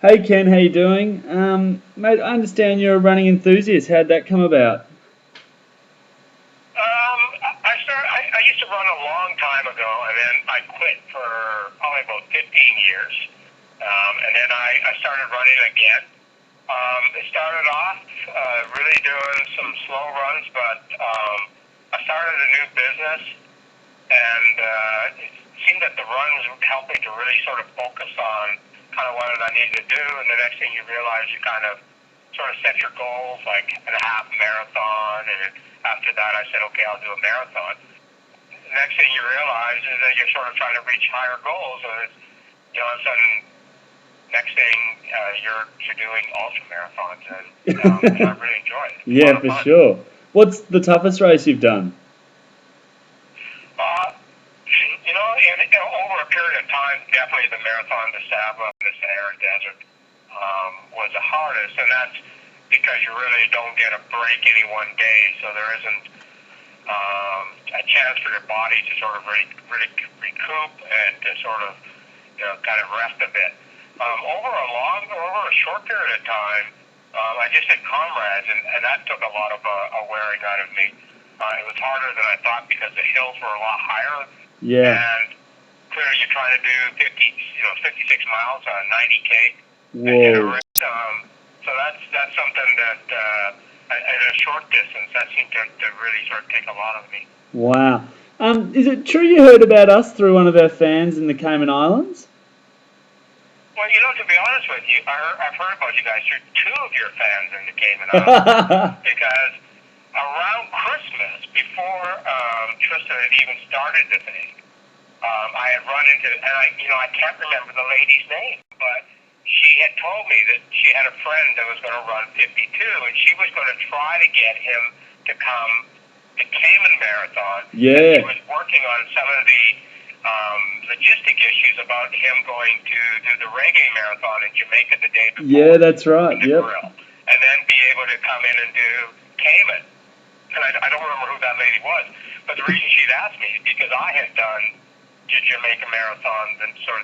Hey Ken, how you doing? Mate, I understand you're a running enthusiast. How'd that come about? I used to run a long time ago, and then I quit for probably about 15 years. And then I started running again. It started off really doing some slow runs, but I started a new business, and it seemed that the runs would help me to really sort of focus on kind of what I needed to do. And the next thing you realize, you kind of sort of set your goals, like a half marathon, and after that I said, okay, I'll do a marathon. The next thing you realize is that you're sort of trying to reach higher goals, and it's, all of a sudden, next thing you're doing ultra marathons, and I really enjoy it. Yeah, for sure. What's the toughest race you've done? Over a period of time, definitely the Marathon de Sables in the Sahara Desert was the hardest, and that's because you really don't get a break any one day, so there isn't a chance for your body to sort of really recoup and to sort of kind of rest a bit. Over a short period of time, I just did Comrades, and that took a lot of wearing out of me. It was harder than I thought because the hills were a lot higher. Yeah. And clearly you're trying to do 56 miles on 90K. Whoa. So that's something that at a short distance that seemed to really sort of take a lot of me. Wow. Is it true you heard about us through one of our fans in the Cayman Islands? Well, to be honest with you, I've heard about you guys through two of your fans in the Cayman Islands. Because around Christmas, before Tristan had even started the thing, I had run into, and I can't remember the lady's name, but she had told me that she had a friend that was going to run 52, and she was going to try to get him to come to Cayman Marathon. Yeah. And she was working on some of the logistic issues about him going to do the reggae marathon in Jamaica the day before. Yeah, that's right. Yep. Grill, and then be able to come in and do Cayman. And I don't remember who that lady was, but the reason she'd asked me is because I had done the Jamaica Marathon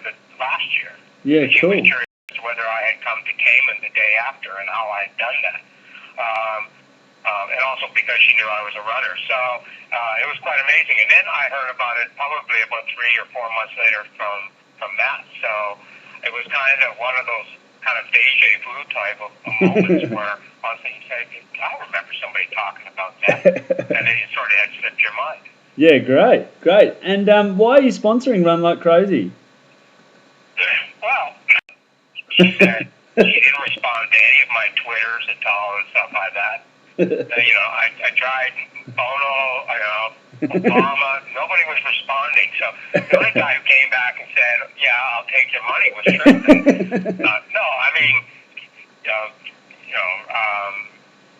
the last year. Yeah, and she cool. was curious whether I had come to Cayman the day after and how I had done that. And also because she knew I was a runner. So it was quite amazing. And then I heard about it probably about 3 or 4 months later from Matt. So it was kind of one of those kind of deja vu type of moments where honestly you say, I remember somebody talking about that. And then it sort of had slipped your mind. Yeah, great. And why are you sponsoring Run Like Crazy? Well, she said she didn't respond to any of my Twitters at all and stuff like that. I tried Bono, Obama, nobody was responding. So the only guy who came back and said, yeah, I'll take your money was Tristan. No, I mean,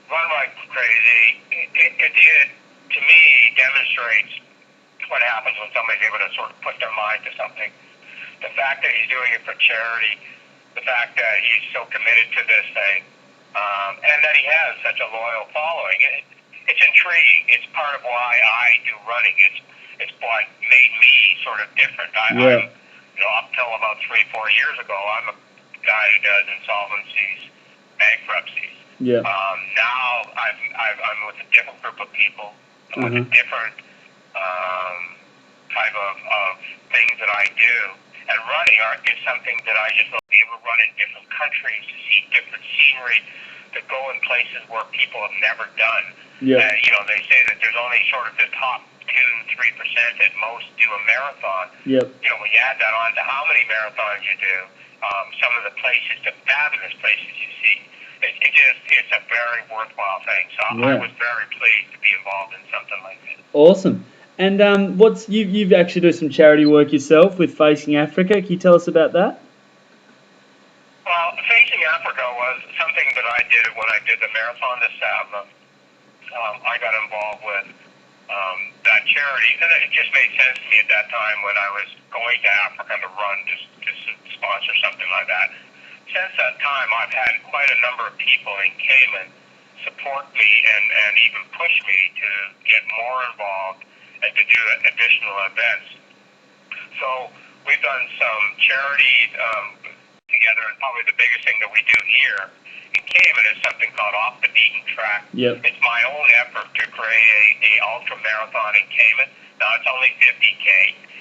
Run Like Crazy, it to me demonstrates what happens when somebody's able to sort of put their mind to something. The fact that he's doing it for charity, the fact that he's so committed to this thing, and that he has such a loyal following. It's intriguing. It's part of why I do running. It's what made me sort of different. I'm, up till about 3-4 years ago, I'm a guy who does insolvencies, bankruptcies. Yeah. Now I'm with a different group of people, with a different type of things that I do. And running is something that I just love to be able to run in different countries, to see different scenery, to go in places where people have never done. Yeah. They say that there's only sort of the top 2-3% at most do a marathon. Yep. When you add that on to how many marathons you do, some of the places, the fabulous places you see, it's a very worthwhile thing. So I was very pleased to be involved in something like this. Awesome. And you've actually done some charity work yourself with Facing Africa. Can you tell us about that? Well, Facing Africa was something that I did when I did the Marathon de Sables. I got involved with that charity, and it just made sense to me at that time when I was going to Africa to run, just sponsor something like that. Since that time, I've had quite a number of people in Cayman support me and even push me to get more involved and to do additional events. So we've done some charities together, and probably the biggest thing that we do here in Cayman is something called Off the Beaten Track. Yep. It's my own effort to create a ultramarathon in Cayman. Now, it's only 50K,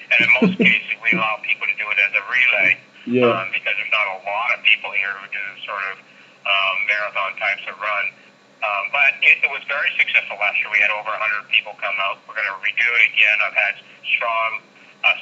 and in most cases, we allow people to do it as a relay because there's not a lot of people here who do sort of marathon types of run. But it was very successful last year. We had over 100 people come out. We're going to redo it again. I've had strong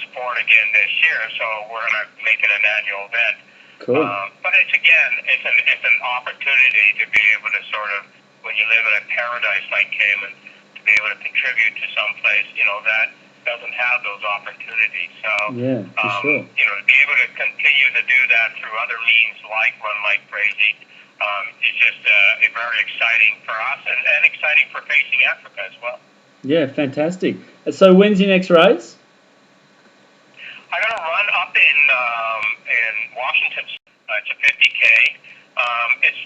support again this year, so we're going to make it an annual event. Cool. But it's an opportunity to be able to sort of, when you live in a paradise like Cayman, to be able to contribute to some place, that doesn't have those opportunities. So, for sure. To be able to continue to do that through other means like Run Like Crazy is just very exciting for us and exciting for Facing Africa as well. Yeah, fantastic. So when's your next race? I'm going to run up in Washington. It's a 50K. It's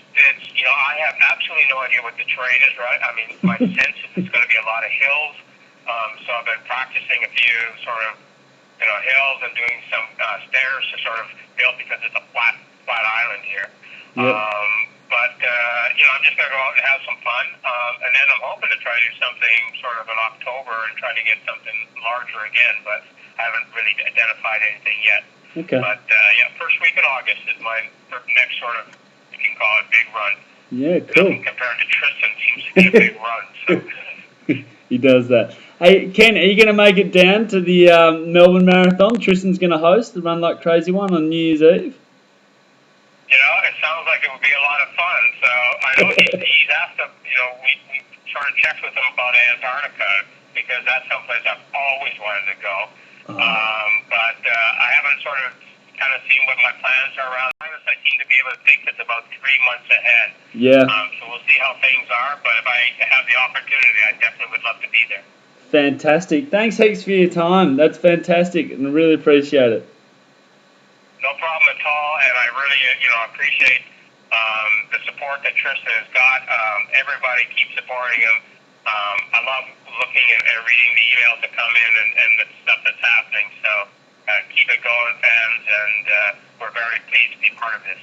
I have absolutely no idea what the terrain is, right? I mean, my sense is it's going to be a lot of hills. So I've been practicing a few sort of, hills and doing some stairs to sort of build because it's a flat island here. Yep. I'm just going to go out and have some fun. And then I'm hoping to try to do something sort of in October and try to get something larger again, but I haven't really identified anything yet. Okay. But, first week in August is my next sort of, you can call it, big run. Yeah, cool. Compared to Tristan, seems to be a big run. So. He does that. Hey, Ken, are you going to make it down to the Melbourne Marathon? Tristan's going to host the Run Like Crazy one on New Year's Eve. It sounds like it would be a lot of fun. So I know he's asked him, we sort of checked with him about Antarctica because that's someplace I've always wanted to go. But I haven't sort of kind of seen what my plans are around this. I seem to be able to think it's about 3 months ahead. Yeah. So we'll see how things are. But if I have the opportunity, I definitely would love to be there. Fantastic. Thanks heaps for your time. That's fantastic, and I really appreciate it. No problem at all, and I really, appreciate the support that Tristan has got. Everybody keeps supporting him. I love looking and reading the emails that come in and the stuff that's happening. So keep it going, fans, and we're very pleased to be part of this.